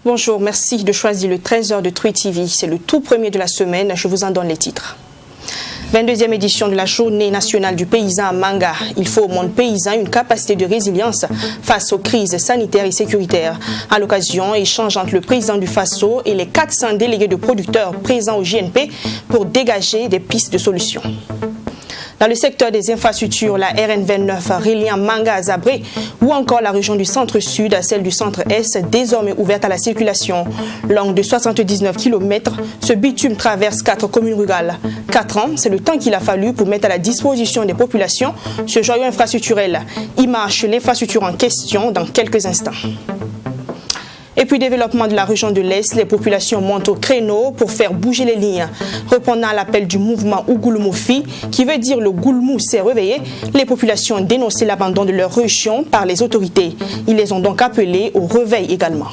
Bonjour, merci de choisir le 13h de Twi TV. C'est le tout premier de la semaine. Je vous en donne les titres. 22e édition de la Journée nationale du paysan à Manga. Il faut au monde paysan une capacité de résilience face aux crises sanitaires et sécuritaires. À l'occasion, échange entre le président du FASO et les 400 délégués de producteurs présents au JNP pour dégager des pistes de solutions. Dans le secteur des infrastructures, la RN29 reliant Manga à Zabré ou encore la région du centre-sud à celle du centre-est, désormais ouverte à la circulation. Longue de 79 km, ce bitume traverse 4 communes rurales. 4 ans, c'est le temps qu'il a fallu pour mettre à la disposition des populations ce joyau infrastructurel. Il marche l'infrastructure en question dans quelques instants. Et puis développement de la région de l'Est, les populations montent au créneau pour faire bouger les lignes. Répondant à l'appel du mouvement Ougoulmoufi, qui veut dire le Goulmou s'est réveillé, les populations ont dénoncé l'abandon de leur région par les autorités. Ils les ont donc appelés au réveil également.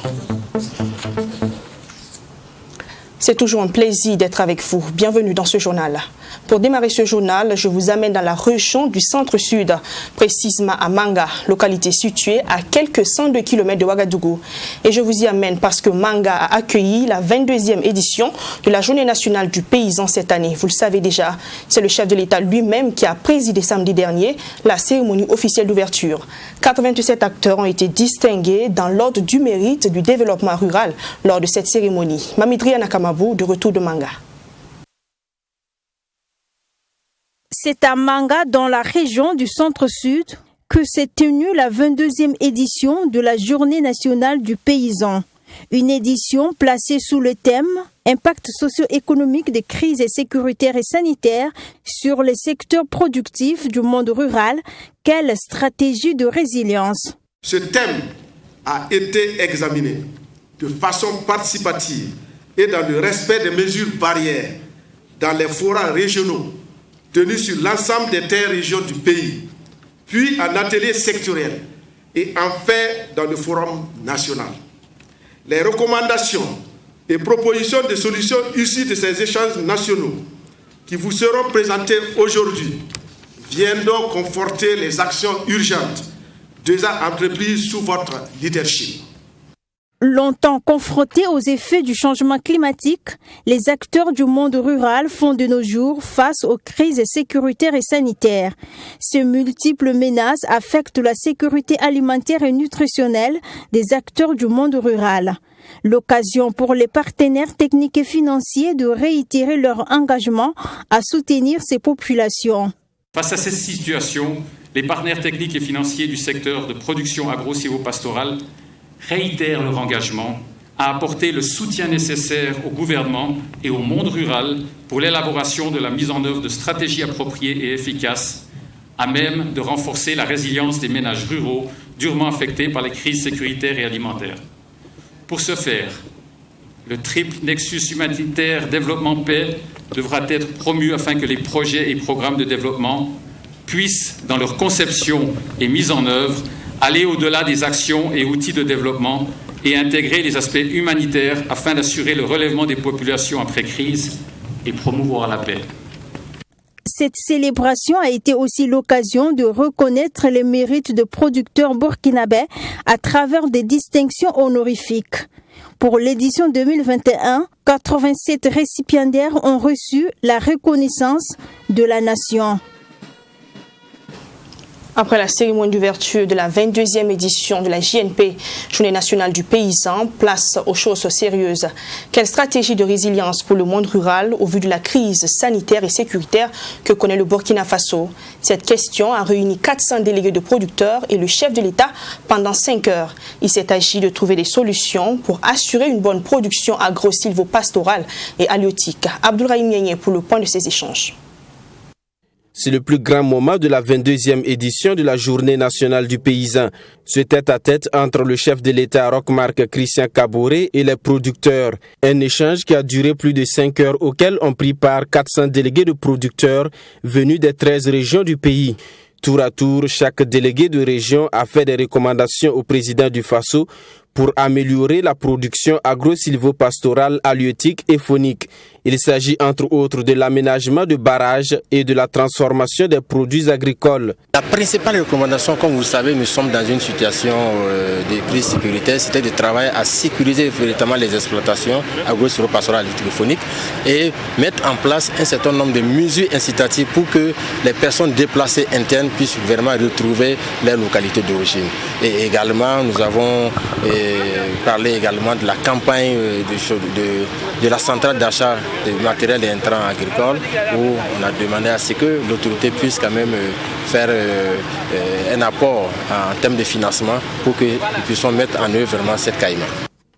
C'est toujours un plaisir d'être avec vous. Bienvenue dans ce journal. Pour démarrer ce journal, je vous amène dans la région du centre-sud, précisément à Manga, localité située à quelques 102 km de Ouagadougou. Et je vous y amène parce que Manga a accueilli la 22e édition de la Journée nationale du paysan cette année. Vous le savez déjà, c'est le chef de l'État lui-même qui a présidé samedi dernier la cérémonie officielle d'ouverture. 87 acteurs ont été distingués dans l'ordre du mérite du développement rural lors de cette cérémonie. Mamidria Nakamabou, de retour de Manga. C'est à Manga, dans la région du centre-sud, que s'est tenue la 22e édition de la Journée nationale du paysan. Une édition placée sous le thème « Impact socio-économique des crises sécuritaires et sanitaires sur les secteurs productifs du monde rural. Quelle stratégie de résilience ?» Ce thème a été examiné de façon participative et dans le respect des mesures barrières dans les forats régionaux tenus sur l'ensemble des terres régions du pays, puis en atelier sectoriel et enfin dans le forum national. Les recommandations et propositions de solutions issues de ces échanges nationaux qui vous seront présentées aujourd'hui viennent donc conforter les actions urgentes déjà entreprises sous votre leadership. Longtemps confrontés aux effets du changement climatique, les acteurs du monde rural font de nos jours face aux crises sécuritaires et sanitaires. Ces multiples menaces affectent la sécurité alimentaire et nutritionnelle des acteurs du monde rural. L'occasion pour les partenaires techniques et financiers de réitérer leur engagement à soutenir ces populations. Face à cette situation, les partenaires techniques et financiers du secteur de production agro-silvopastorale réitèrent leur engagement à apporter le soutien nécessaire au gouvernement et au monde rural pour l'élaboration de la mise en œuvre de stratégies appropriées et efficaces à même de renforcer la résilience des ménages ruraux durement affectés par les crises sécuritaires et alimentaires. Pour ce faire, le triple nexus humanitaire développement-paix devra être promu afin que les projets et programmes de développement puissent, dans leur conception et mise en œuvre, aller au-delà des actions et outils de développement et intégrer les aspects humanitaires afin d'assurer le relèvement des populations après crise et promouvoir la paix. Cette célébration a été aussi l'occasion de reconnaître les mérites de producteurs burkinabés à travers des distinctions honorifiques. Pour l'édition 2021, 87 récipiendaires ont reçu la reconnaissance de la nation. Après la cérémonie d'ouverture de la 22e édition de la JNP, Journée nationale du paysan, place aux choses sérieuses. Quelle stratégie de résilience pour le monde rural au vu de la crise sanitaire et sécuritaire que connaît le Burkina Faso? Cette question a réuni 400 délégués de producteurs et le chef de l'État pendant 5 heures. Il s'est agi de trouver des solutions pour assurer une bonne production agro-silvopastorale et halieutique. Abdourahim Nienye pour le point de ces échanges. C'est le plus grand moment de la 22e édition de la Journée nationale du paysan. Ce tête-à-tête entre le chef de l'État Roch-Marc Christian Kaboré et les producteurs. Un échange qui a duré plus de 5 heures auquel ont pris part 400 délégués de producteurs venus des 13 régions du pays. Tour à tour, chaque délégué de région a fait des recommandations au président du Faso pour améliorer la production agro-sylvo-pastorale, halieutique et faunique. Il s'agit entre autres de l'aménagement de barrages et de la transformation des produits agricoles. La principale recommandation, comme vous le savez, nous sommes dans une situation de crise sécuritaire, c'était de travailler à sécuriser véritablement les exploitations agro-sylvo-pastorales, halieutique et fauniques et mettre en place un certain nombre de mesures incitatives pour que les personnes déplacées internes puissent vraiment retrouver leur localité d'origine. Et également, nous avons parlé également de la campagne de la centrale d'achat de matériel et intrants agricoles où on a demandé à ce que l'autorité puisse quand même faire un apport en termes de financement pour que nous puissions mettre en œuvre vraiment cette caïma.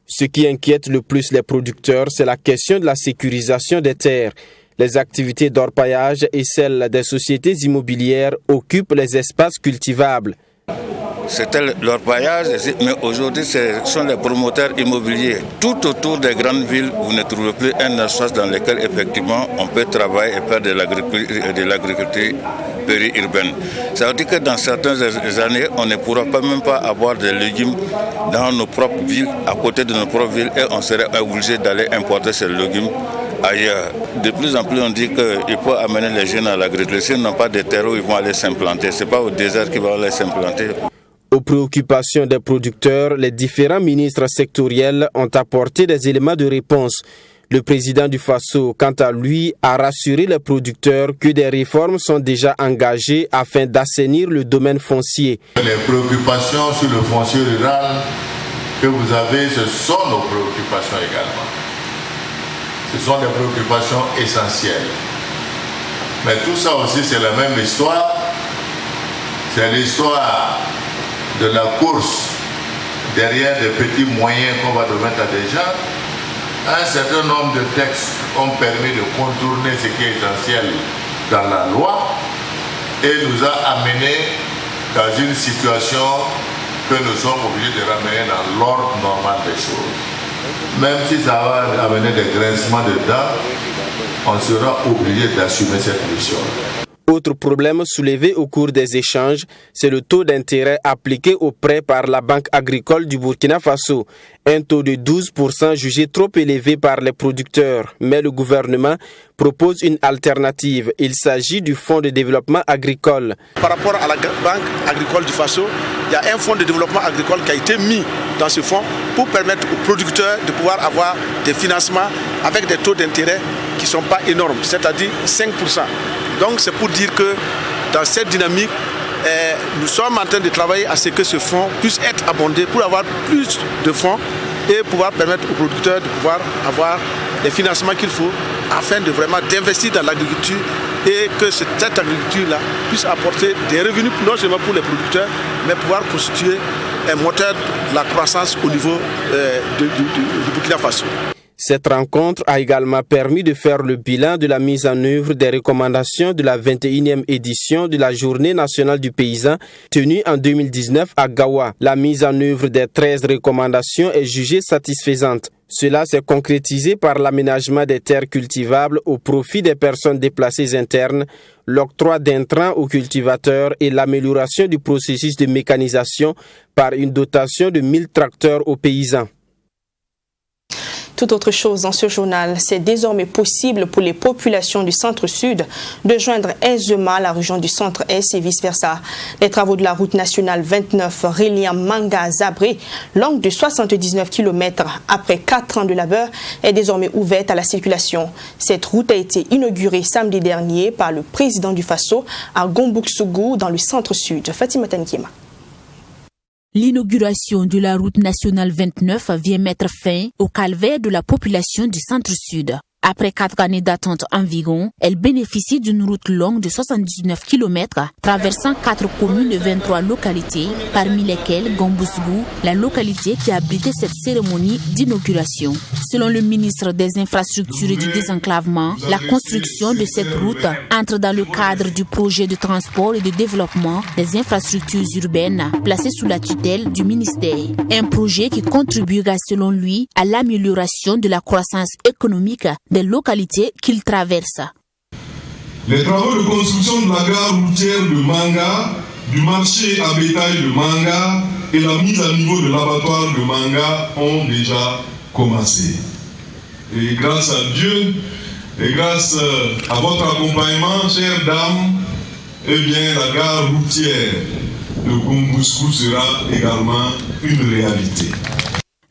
Ce qui inquiète le plus les producteurs, c'est la question de la sécurisation des terres. Les activités d'orpaillage et celles des sociétés immobilières occupent les espaces cultivables. C'était l'orpaillage, mais aujourd'hui ce sont les promoteurs immobiliers. Tout autour des grandes villes, vous ne trouvez plus un espace dans lequel effectivement on peut travailler et faire de l'agriculture périurbaine. Ça veut dire que dans certaines années, on ne pourra même pas avoir des légumes dans nos propres villes, à côté de nos propres villes, et on serait obligé d'aller importer ces légumes ailleurs. De plus en plus, on dit qu'il faut amener les jeunes à l'agriculture. S'ils n'ont pas de terreau, ils vont aller s'implanter. Ce n'est pas au désert qu'ils vont aller s'implanter. Aux préoccupations des producteurs, les différents ministres sectoriels ont apporté des éléments de réponse. Le président du Faso, quant à lui, a rassuré les producteurs que des réformes sont déjà engagées afin d'assainir le domaine foncier. Les préoccupations sur le foncier rural que vous avez, ce sont nos préoccupations également. Ce sont des préoccupations essentielles. Mais tout ça aussi, c'est la même histoire. C'est l'histoire de la course derrière des petits moyens qu'on va remettre à des gens. Un certain nombre de textes ont permis de contourner ce qui est essentiel dans la loi et nous a amenés dans une situation que nous sommes obligés de ramener dans l'ordre normal des choses. Même si ça va amener des grincements de dents, on sera obligé d'assumer cette mission. Autre problème soulevé au cours des échanges, c'est le taux d'intérêt appliqué aux prêts par la Banque agricole du Burkina Faso. Un taux de 12% jugé trop élevé par les producteurs. Mais le gouvernement propose une alternative. Il s'agit du Fonds de développement agricole. Par rapport à la Banque agricole du Faso, il y a un fonds de développement agricole qui a été mis dans ce fonds pour permettre aux producteurs de pouvoir avoir des financements avec des taux d'intérêt qui ne sont pas énormes, c'est-à-dire 5%. Donc c'est pour dire que dans cette dynamique, nous sommes en train de travailler à ce que ce fonds puisse être abondé pour avoir plus de fonds et pouvoir permettre aux producteurs de pouvoir avoir les financements qu'il faut afin de vraiment d'investir dans l'agriculture et que cette agriculture-là puisse apporter des revenus non seulement pour les producteurs, mais pouvoir constituer un moteur de la croissance au niveau du Burkina Faso. Cette rencontre a également permis de faire le bilan de la mise en œuvre des recommandations de la 21e édition de la Journée nationale du paysan tenue en 2019 à Gawa. La mise en œuvre des 13 recommandations est jugée satisfaisante. Cela s'est concrétisé par l'aménagement des terres cultivables au profit des personnes déplacées internes, l'octroi d'intrants aux cultivateurs et l'amélioration du processus de mécanisation par une dotation de 1000 tracteurs aux paysans. Tout autre chose dans ce journal, c'est désormais possible pour les populations du centre-sud de joindre aisément la région du centre-est et vice-versa. Les travaux de la route nationale 29 reliant Manga à Zabré, longue de 79 km après 4 ans de labeur, est désormais ouverte à la circulation. Cette route a été inaugurée samedi dernier par le président du Faso à Gombouksougou dans le centre-sud. Fatima Tankiema. L'inauguration de la route nationale 29 vient mettre fin au calvaire de la population du centre-sud. Après 4 années d'attente environ, elle bénéficie d'une route longue de 79 km traversant 4 communes et 23 localités, parmi lesquelles Gombousgou, la localité qui a abrité cette cérémonie d'inauguration. Selon le ministre des Infrastructures et du Désenclavement, la construction de cette route entre dans le cadre du projet de transport et de développement des infrastructures urbaines placé sous la tutelle du ministère. Un projet qui contribuera selon lui à l'amélioration de la croissance économique des localités qu'il traverse. Les travaux de construction de la gare routière de Manga, du marché à bétail de Manga et la mise à niveau de l'abattoir de Manga ont déjà commencé. Et grâce à Dieu et grâce à votre accompagnement, chères dames, eh bien, la gare routière de Gombousgou sera également une réalité.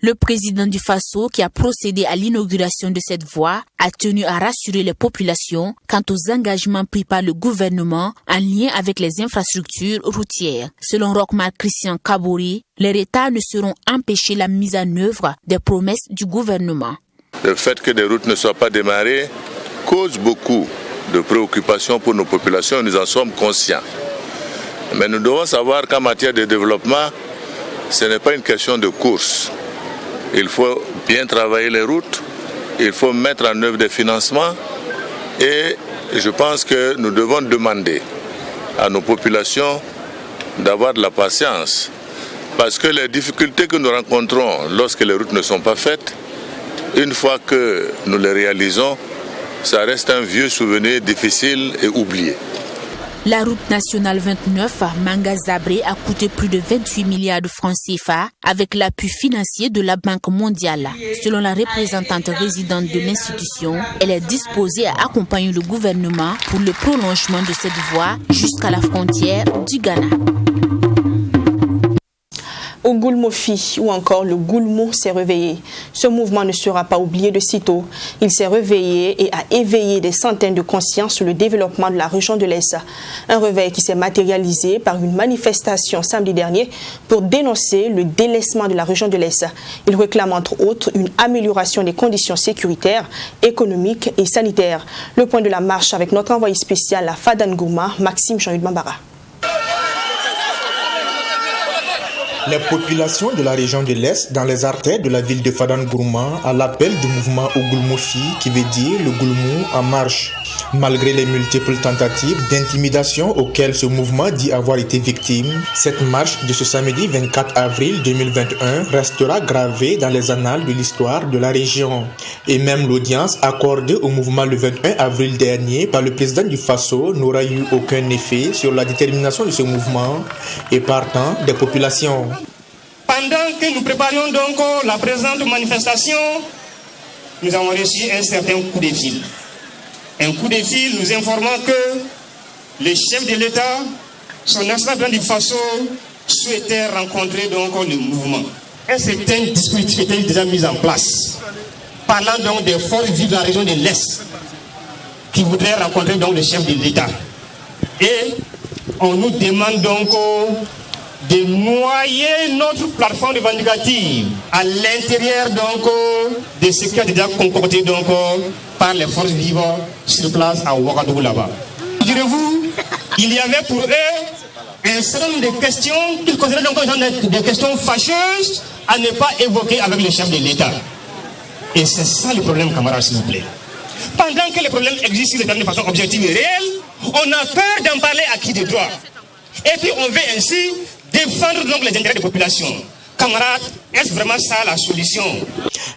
Le président du Faso, qui a procédé à l'inauguration de cette voie, a tenu à rassurer les populations quant aux engagements pris par le gouvernement en lien avec les infrastructures routières. Selon Rochmark Christian Kabouri, les États ne seront empêchés la mise en œuvre des promesses du gouvernement. Le fait que des routes ne soient pas démarrées cause beaucoup de préoccupations pour nos populations, nous en sommes conscients. Mais nous devons savoir qu'en matière de développement, ce n'est pas une question de course. Il faut bien travailler les routes, il faut mettre en œuvre des financements et je pense que nous devons demander à nos populations d'avoir de la patience parce que les difficultés que nous rencontrons lorsque les routes ne sont pas faites, une fois que nous les réalisons, ça reste un vieux souvenir difficile et oublié. La route nationale 29 Manga-Zabré a coûté plus de 28 milliards de francs CFA avec l'appui financier de la Banque mondiale. Selon la représentante résidente de l'institution, elle est disposée à accompagner le gouvernement pour le prolongement de cette voie jusqu'à la frontière du Ghana. Au Goulmofi ou encore le Goulmou s'est réveillé. Ce mouvement ne sera pas oublié de sitôt. Il s'est réveillé et a éveillé des centaines de consciences sur le développement de la région de l'Est. Un réveil qui s'est matérialisé par une manifestation samedi dernier pour dénoncer le délaissement de la région de l'Est. Il réclame entre autres une amélioration des conditions sécuritaires, économiques et sanitaires. Le point de la marche avec notre envoyé spécial à Fadangourma, Maxime Jean-Hugues Mambara. Les populations de la région de l'Est, dans les artères de la ville de Fadangourma, à l'appel du mouvement Ogoulmofi, qui veut dire le Goulmou en marche. Malgré les multiples tentatives d'intimidation auxquelles ce mouvement dit avoir été victime, cette marche de ce samedi 24 avril 2021 restera gravée dans les annales de l'histoire de la région. Et même l'audience accordée au mouvement le 21 avril dernier par le président du Faso n'aura eu aucun effet sur la détermination de ce mouvement et partant des populations. Pendant que nous préparions donc la présente manifestation, nous avons reçu un certain coup de fil. Un coup de fil nous informant que le chef de l'État, son excellence du Faso, souhaitait rencontrer donc le mouvement. Un certain dispositif était déjà mis en place, parlant donc des forces vives de la région de l'Est, qui voudraient rencontrer donc le chef de l'État. Et on nous demande donc de noyer notre plateforme revendicative à l'intérieur donc de ce qui a déjà concocté donc par les forces vives sur place à Ouagadougou là-bas. Direz-vous, il y avait pour eux un certain nombre de questions qu'ils considèrent donc des questions fâcheuses à ne pas évoquer avec le chef de l'État. Et c'est ça le problème, camarades, s'il vous plaît. Pendant que les problèmes existent de façon objective et réelle, on a peur d'en parler à qui de droit. Et puis on veut ainsi défendre donc les intérêts des populations. Camarades, est-ce vraiment ça la solution?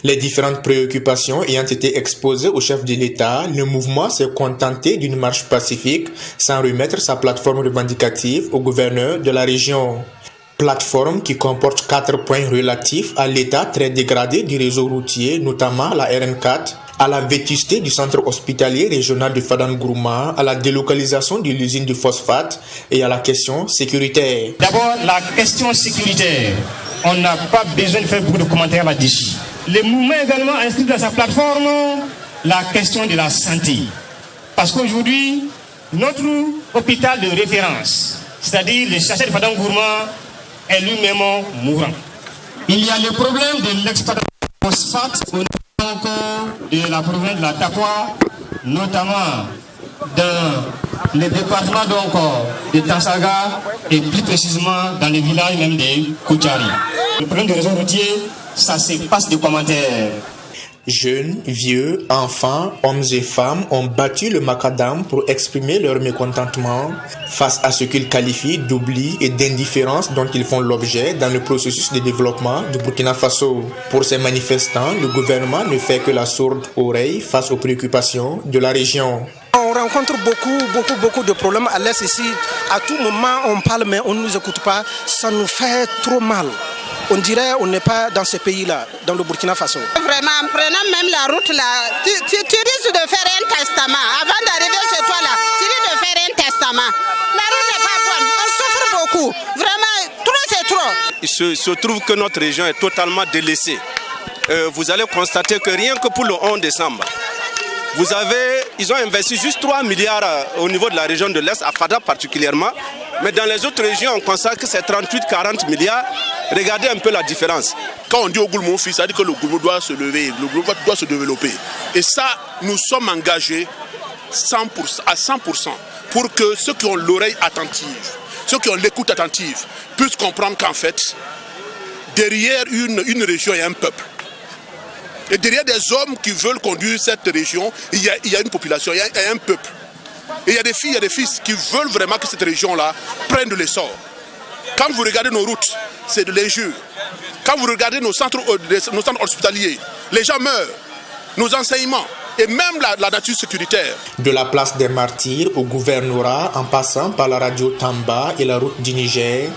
Les différentes préoccupations ayant été exposées au chef de l'État, le mouvement s'est contenté d'une marche pacifique sans remettre sa plateforme revendicative au gouverneur de la région. Plateforme qui comporte 4 points relatifs à l'état très dégradé du réseau routier, notamment la RN4, à la vétusté du centre hospitalier régional de Fadangourma, à la délocalisation de l'usine du phosphate et à la question sécuritaire. D'abord, la question sécuritaire. On n'a pas besoin de faire beaucoup de commentaires là-dessus. Le mouvement également a inscrit dans sa plateforme la question de la santé. Parce qu'aujourd'hui, notre hôpital de référence, c'est-à-dire le CHR de Fadangourma, est lui-même mourant. Il y a le problème de l'exploitation du phosphate au niveau donc de la province de la Takwa, notamment dans le département donc de Tansaga et plus précisément dans le village même de Kouchari. Le problème des réseaux routiers, ça se passe des commentaires. Jeunes, vieux, enfants, hommes et femmes ont battu le macadam pour exprimer leur mécontentement face à ce qu'ils qualifient d'oubli et d'indifférence dont ils font l'objet dans le processus de développement du Burkina Faso. Pour ces manifestants, le gouvernement ne fait que la sourde oreille face aux préoccupations de la région. On rencontre beaucoup de problèmes à l'Est ici. À tout moment, on parle, mais on ne nous écoute pas. Ça nous fait trop mal. On dirait qu'on n'est pas dans ce pays-là, dans le Burkina Faso. Vraiment, en prenant même la route là, tu risques de faire un testament. Avant d'arriver chez toi là, tu risques de faire un testament. La route n'est pas bonne, on souffre beaucoup. Vraiment, trop c'est trop. Il se trouve que notre région est totalement délaissée. Vous allez constater que rien que pour le 11 décembre, ils ont investi juste 3 milliards au niveau de la région de l'Est, à Fada particulièrement. Mais dans les autres régions, on constate que c'est 38-40 milliards. Regardez un peu la différence. Quand on dit au Goulmou, ça veut dire que le Goulmou doit se lever, le Goulmou doit se développer. Et ça, nous sommes engagés à 100% pour que ceux qui ont l'oreille attentive, ceux qui ont l'écoute attentive, puissent comprendre qu'en fait, derrière une région, il y a un peuple. Et derrière des hommes qui veulent conduire cette région, il y a une population, il y a un peuple. Et il y a des filles, il y a des fils qui veulent vraiment que cette région-là prenne de l'essor. Quand vous regardez nos routes, c'est de l'injure. Quand vous regardez nos centres hospitaliers, les gens meurent. Nos enseignements et même la nature sécuritaire. De la place des Martyrs au gouvernorat, en passant par la radio Tamba et la route du Niger,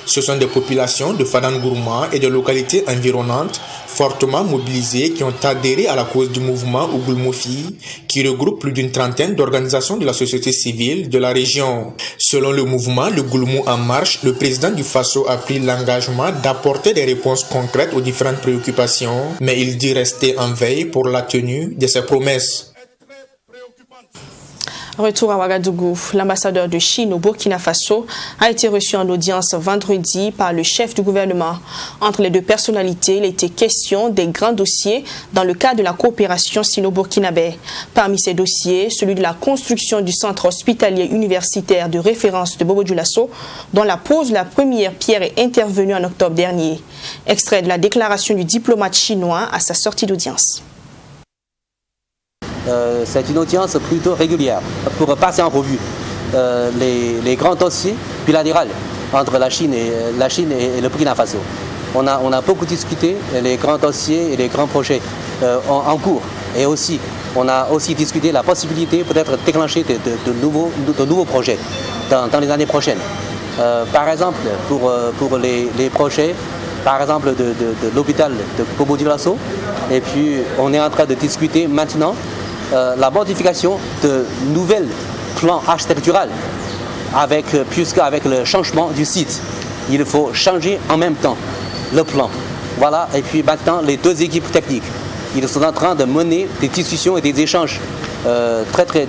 ce sont des populations de Fadane Gourma et de localités environnantes fortement mobilisées qui ont adhéré à la cause du mouvement Ougoulmoufi, qui regroupe plus d'une trentaine d'organisations de la société civile de la région. Selon le mouvement Le Goulmou en marche, le président du Faso a pris l'engagement d'apporter des réponses concrètes aux différentes préoccupations, mais il dit rester en veille pour la tenue de ses promesses. Retour à Ouagadougou, l'ambassadeur de Chine au Burkina Faso a été reçu en audience vendredi par le chef du gouvernement. Entre les deux personnalités, il était question des grands dossiers dans le cadre de la coopération sino-burkinabé. Parmi ces dossiers, celui de la construction du centre hospitalier universitaire de référence de Bobo-Dioulasso, dont la pose de la première pierre est intervenue en octobre dernier. Extrait de la déclaration du diplomate chinois à sa sortie d'audience. C'est une audience plutôt régulière pour passer en revue les grands dossiers bilatéraux entre la Chine et le Burkina Faso. On a beaucoup discuté les grands dossiers et les grands projets en cours. Et aussi, on a aussi discuté la possibilité peut-être de déclencher de nouveaux projets dans les années prochaines. Par exemple, pour les projets, par exemple de l'hôpital de Bobo-Dioulasso. Et puis, on est en train de discuter maintenant la modification de nouvelles plans architecturaux puisqu'avec le changement du site, il faut changer en même temps le plan. Voilà, et puis maintenant les deux équipes techniques, ils sont en train de mener des discussions et des échanges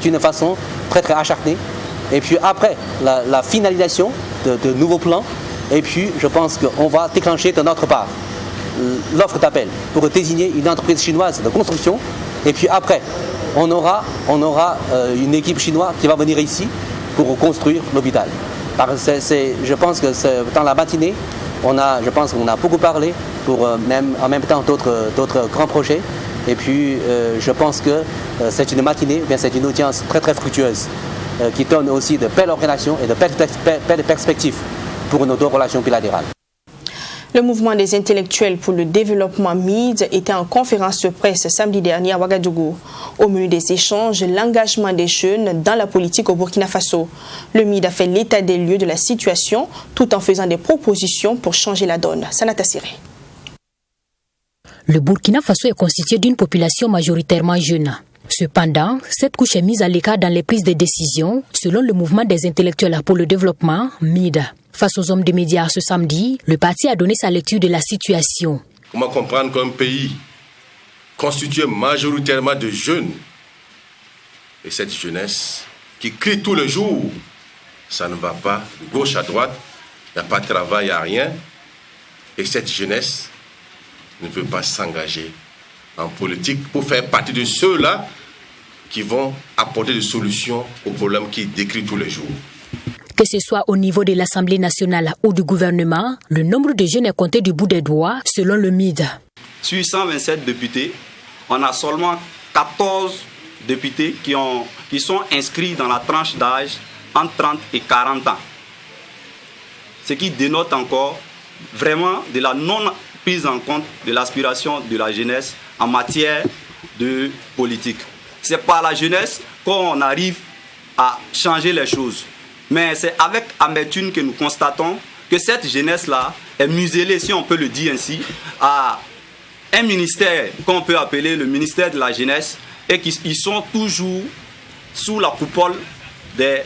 d'une façon très acharnée. Et puis après la finalisation de nouveaux plans, et puis je pense qu'on va déclencher de notre part l'offre d'appel pour désigner une entreprise chinoise de construction. Et puis après, on aura une équipe chinoise qui va venir ici pour construire l'hôpital. Je pense que dans la matinée, je pense qu'on a beaucoup parlé pour en même temps d'autres grands projets. Et puis je pense que c'est une matinée, c'est une audience très fructueuse qui donne aussi de belles relations et de belles perspectives pour nos deux relations bilatérales. Le mouvement des intellectuels pour le développement MID était en conférence de presse samedi dernier à Ouagadougou. Au menu des échanges, l'engagement des jeunes dans la politique au Burkina Faso. Le MID a fait l'état des lieux de la situation tout en faisant des propositions pour changer la donne. Sanata Siré. Le Burkina Faso est constitué d'une population majoritairement jeune. Cependant, cette couche est mise à l'écart dans les prises de décision, selon le mouvement des intellectuels pour le développement, MID. Face aux hommes des médias ce samedi, le parti a donné sa lecture de la situation. Comment comprendre qu'un pays constitué majoritairement de jeunes, et cette jeunesse qui crie tous les jours, ça ne va pas, de gauche à droite, il n'y a pas de travail, il n'y a rien, et cette jeunesse ne veut pas s'engager en politique pour faire partie de ceux-là qui vont apporter des solutions aux problèmes qu'ils décrivent tous les jours. Que ce soit au niveau de l'Assemblée nationale ou du gouvernement, le nombre de jeunes est compté du bout des doigts selon le MID. Sur 127 députés, on a seulement 14 députés qui sont inscrits dans la tranche d'âge entre 30 et 40 ans. Ce qui dénote encore vraiment de la non-prise en compte de l'aspiration de la jeunesse en matière de politique. C'est par la jeunesse qu'on arrive à changer les choses. Mais c'est avec amertume que nous constatons que cette jeunesse-là est muselée, si on peut le dire ainsi, à un ministère qu'on peut appeler le ministère de la jeunesse et qu'ils sont toujours sous la coupole des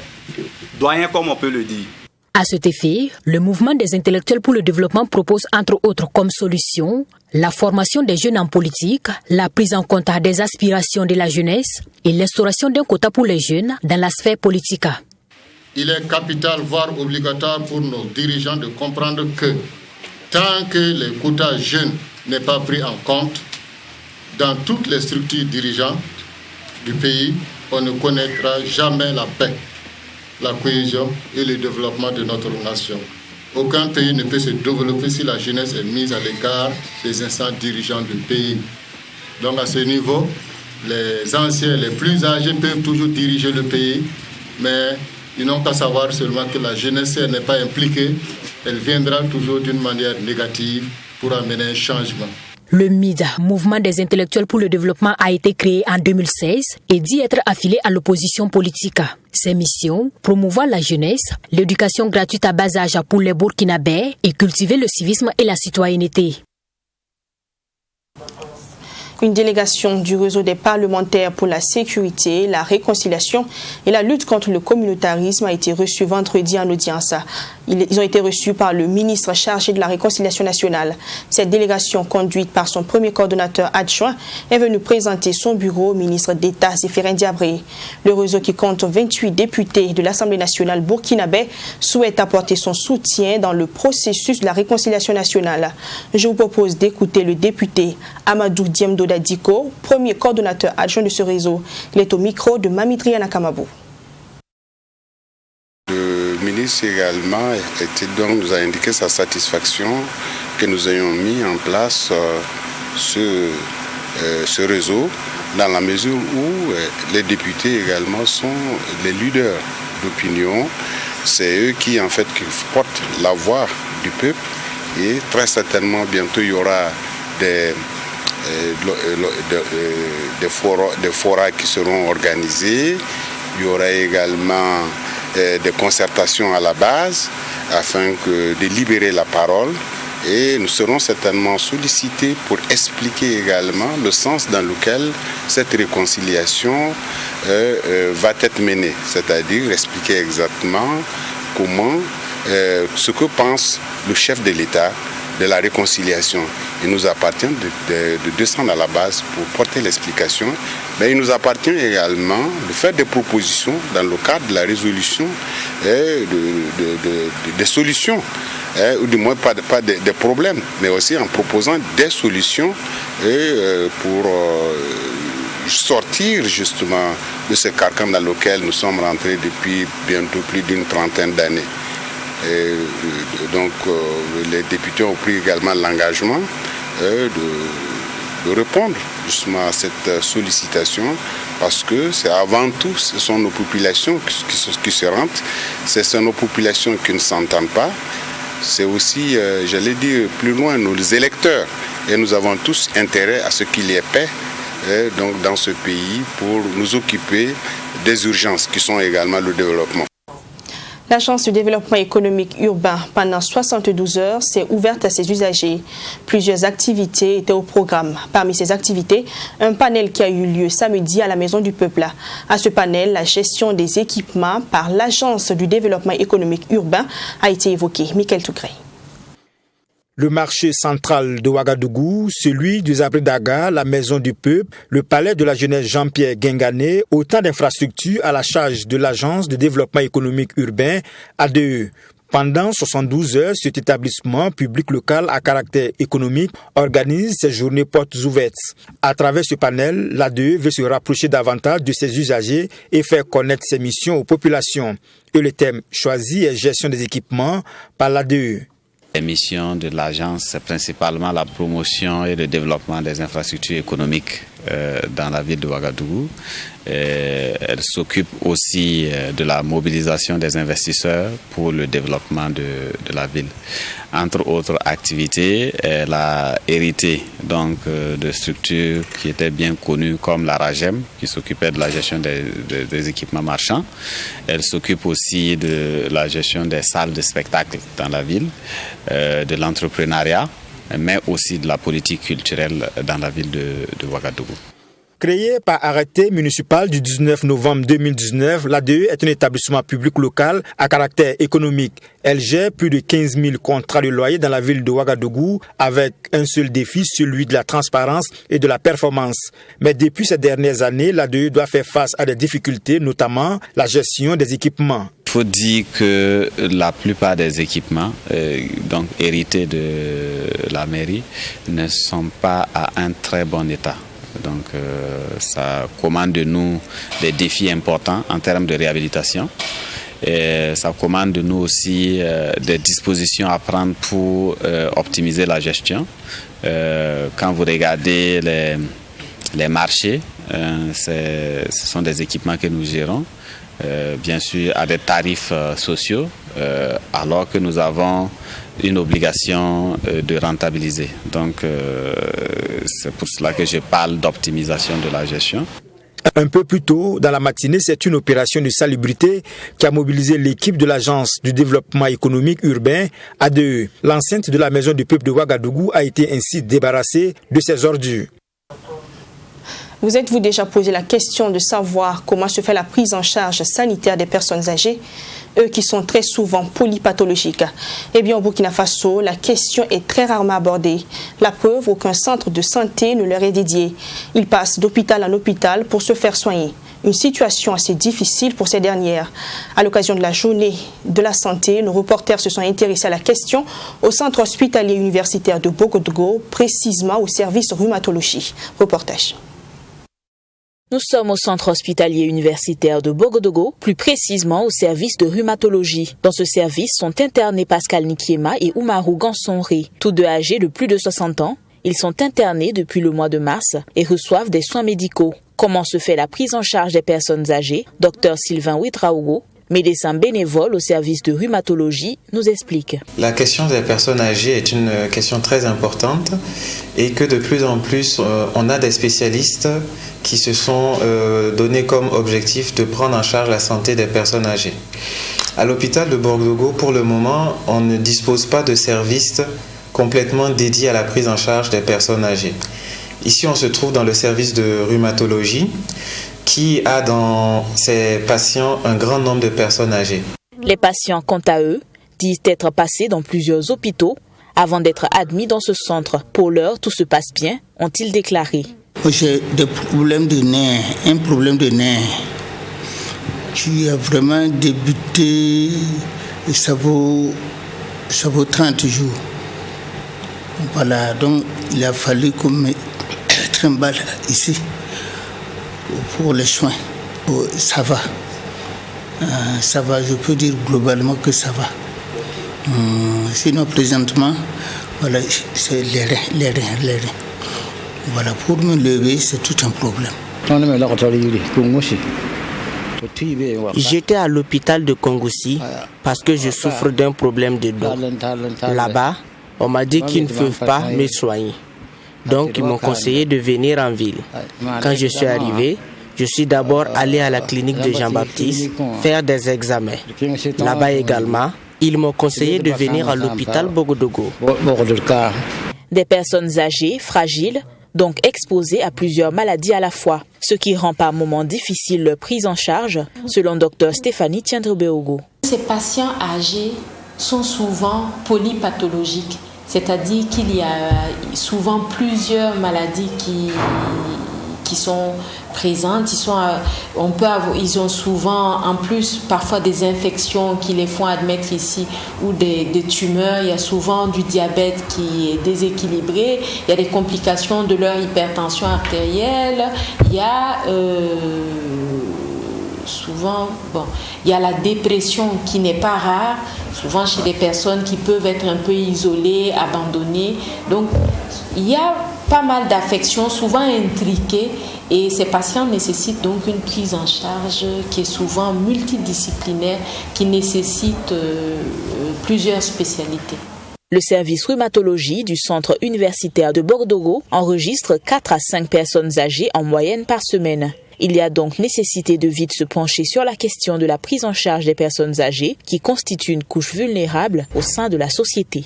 doyens, comme on peut le dire. À cet effet, le mouvement des intellectuels pour le développement propose entre autres comme solution la formation des jeunes en politique, la prise en compte des aspirations de la jeunesse et l'instauration d'un quota pour les jeunes dans la sphère politique. Il est capital, voire obligatoire pour nos dirigeants de comprendre que tant que les quotas jeunes n'est pas pris en compte dans toutes les structures dirigeantes du pays, on ne connaîtra jamais la paix, la cohésion et le développement de notre nation. Aucun pays ne peut se développer si la jeunesse est mise à l'écart des instances dirigeantes du pays. Donc à ce niveau, les anciens, les plus âgés peuvent toujours diriger le pays, mais ils n'ont qu'à savoir seulement que la jeunesse, si elle n'est pas impliquée, elle viendra toujours d'une manière négative pour amener un changement. Le MID, Mouvement des intellectuels pour le développement, a été créé en 2016 et dit être affilié à l'opposition politique. Ses missions, promouvoir la jeunesse, l'éducation gratuite à bas âge pour les Burkinabés et cultiver le civisme et la citoyenneté. Une délégation du réseau des parlementaires pour la sécurité, la réconciliation et la lutte contre le communautarisme a été reçue vendredi en audience. Ils ont été reçus par le ministre chargé de la réconciliation nationale. Cette délégation, conduite par son premier coordonnateur adjoint, est venue présenter son bureau au ministre d'État Zéphirin Diabré. Le réseau, qui compte 28 députés de l'Assemblée nationale burkinabé, souhaite apporter son soutien dans le processus de la réconciliation nationale. Je vous propose d'écouter le député Amadou Diemdo Dadiko, premier coordonnateur adjoint de ce réseau. Il est au micro de Mamitriana Kamabou. Le ministre également nous a indiqué sa satisfaction que nous ayons mis en place ce réseau, dans la mesure où les députés également sont les leaders d'opinion. C'est eux qui en fait qui portent la voix du peuple, et très certainement bientôt il y aura des forats qui seront organisés. Il y aura également des concertations à la base afin de libérer la parole, et nous serons certainement sollicités pour expliquer également le sens dans lequel cette réconciliation va être menée, c'est-à-dire expliquer exactement comment, ce que pense le chef de l'État de la réconciliation. Il nous appartient de descendre à la base pour porter l'explication, mais il nous appartient également de faire des propositions dans le cadre de la résolution des solutions, ou du moins pas des problèmes, mais aussi en proposant des solutions pour sortir justement de ce carcan dans lequel nous sommes rentrés depuis bientôt plus d'une trentaine d'années. Et donc les députés ont pris également l'engagement de répondre justement à cette sollicitation, parce que c'est avant tout, ce sont nos populations qui se rendent, ce sont nos populations qui ne s'entendent pas, c'est aussi, j'allais dire plus loin, nos électeurs, et nous avons tous intérêt à ce qu'il y ait paix donc dans ce pays pour nous occuper des urgences qui sont également le développement. L'Agence de développement économique urbain, pendant 72 heures, s'est ouverte à ses usagers. Plusieurs activités étaient au programme. Parmi ces activités, un panel qui a eu lieu samedi à la Maison du Peuple. À ce panel, la gestion des équipements par l'Agence du développement économique urbain a été évoquée. Michael Tougré. Le marché central de Ouagadougou, celui du Zabridaga, la Maison du Peuple, le palais de la jeunesse Jean-Pierre Guingané, autant d'infrastructures à la charge de l'Agence de développement économique urbain, ADE. Pendant 72 heures, cet établissement public local à caractère économique organise ses journées portes ouvertes. À travers ce panel, l'ADE veut se rapprocher davantage de ses usagers et faire connaître ses missions aux populations. Et le thème choisi est gestion des équipements par l'ADE. Les missions de l'agence, c'est principalement la promotion et le développement des infrastructures économiques dans la ville de Ouagadougou. Elle s'occupe aussi de la mobilisation des investisseurs pour le développement de la ville. Entre autres activités, elle a hérité donc de structures qui étaient bien connues comme la RAGEM, qui s'occupait de la gestion des équipements marchands. Elle s'occupe aussi de la gestion des salles de spectacle dans la ville, de l'entrepreneuriat, mais aussi de la politique culturelle dans la ville de Ouagadougou. Créé par arrêté municipal du 19 novembre 2019, l'ADE est un établissement public local à caractère économique. Elle gère plus de 15 000 contrats de loyer dans la ville de Ouagadougou avec un seul défi, celui de la transparence et de la performance. Mais depuis ces dernières années, l'ADE doit faire face à des difficultés, notamment la gestion des équipements. Il faut dire que la plupart des équipements donc hérités de la mairie ne sont pas à un très bon état. Donc ça commande de nous des défis importants en termes de réhabilitation. Et ça commande de nous aussi des dispositions à prendre pour optimiser la gestion. Quand vous regardez les marchés, ce sont des équipements que nous gérons. Bien sûr à des tarifs sociaux, alors que nous avons une obligation de rentabiliser. Donc c'est pour cela que je parle d'optimisation de la gestion. Un peu plus tôt dans la matinée, c'est une opération de salubrité qui a mobilisé l'équipe de l'Agence du développement économique urbain ADE. L'enceinte de la maison du peuple de Ouagadougou a été ainsi débarrassée de ses ordures. Vous êtes-vous déjà posé la question de savoir comment se fait la prise en charge sanitaire des personnes âgées, eux qui sont très souvent polypathologiques? Eh bien, au Burkina Faso, la question est très rarement abordée. La preuve, aucun centre de santé ne leur est dédié. Ils passent d'hôpital en hôpital pour se faire soigner. Une situation assez difficile pour ces dernières. À l'occasion de la journée de la santé, nos reporters se sont intéressés à la question au centre hospitalier universitaire de Bogodougou, précisément au service rhumatologie. Reportage. Nous sommes au centre hospitalier universitaire de Bogodougou, plus précisément au service de rhumatologie. Dans ce service sont internés Pascal Nikiema et Oumarou Gansonri, tous deux âgés de plus de 60 ans. Ils sont internés depuis le mois de mars et reçoivent des soins médicaux. Comment se fait la prise en charge des personnes âgées? Dr Sylvain Ouitraogo, médecin bénévole au service de rhumatologie, nous explique. La question des personnes âgées est une question très importante et que de plus en plus, on a des spécialistes qui se sont donnés comme objectif de prendre en charge la santé des personnes âgées. À l'hôpital de Bogodougou, pour le moment, on ne dispose pas de services complètement dédiés à la prise en charge des personnes âgées. Ici, on se trouve dans le service de rhumatologie qui a dans ses patients un grand nombre de personnes âgées. Les patients, quant à eux, disent être passés dans plusieurs hôpitaux avant d'être admis dans ce centre. Pour l'heure, tout se passe bien, ont-ils déclaré. J'ai des problèmes de nerfs, un problème de nerfs qui a vraiment débuté et ça vaut 30 jours. Voilà, donc il a fallu qu'on me trimballe ici pour les soins. Ça va, je peux dire globalement que ça va. Sinon, présentement, voilà, c'est les reins. Voilà, pour me lever, c'est tout un problème. J'étais à l'hôpital de Kongoussi parce que je souffre d'un problème de dos. Là-bas, on m'a dit qu'ils ne peuvent pas me soigner. Donc, ils m'ont conseillé de venir en ville. Quand je suis arrivé, je suis d'abord allé à la clinique de Jean-Baptiste faire des examens. Là-bas également, ils m'ont conseillé de venir à l'hôpital Bogodougou. Des personnes âgées, fragiles, donc exposées à plusieurs maladies à la fois, ce qui rend par moments difficile leur prise en charge, selon Dr Stéphanie Tiendrebeogo. Ces patients âgés sont souvent polypathologiques, c'est-à-dire qu'il y a souvent plusieurs maladies qui sont présentes. Ils ont souvent, en plus, parfois des infections qui les font admettre ici ou des tumeurs. Il y a souvent du diabète qui est déséquilibré. Il y a des complications de leur hypertension artérielle. Il y a souvent, il y a la dépression qui n'est pas rare, souvent chez des personnes qui peuvent être un peu isolées, abandonnées. Donc, il y a pas mal d'affections, souvent intriquées, et ces patients nécessitent donc une prise en charge qui est souvent multidisciplinaire, qui nécessite plusieurs spécialités. Le service rhumatologie du centre universitaire de Bordeaux enregistre 4 à 5 personnes âgées en moyenne par semaine. Il y a donc nécessité de vite se pencher sur la question de la prise en charge des personnes âgées qui constituent une couche vulnérable au sein de la société.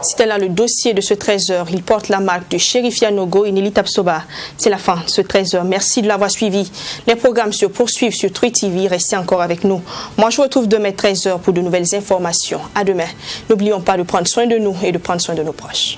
C'était là le dossier de ce 13h. Il porte la marque de Chérifia Nogo et Nelly Tapsoba. C'est la fin de ce 13h. Merci de l'avoir suivi. Les programmes se poursuivent sur Trui TV. Restez encore avec nous. Moi, je vous retrouve demain 13h pour de nouvelles informations. À demain. N'oublions pas de prendre soin de nous et de prendre soin de nos proches.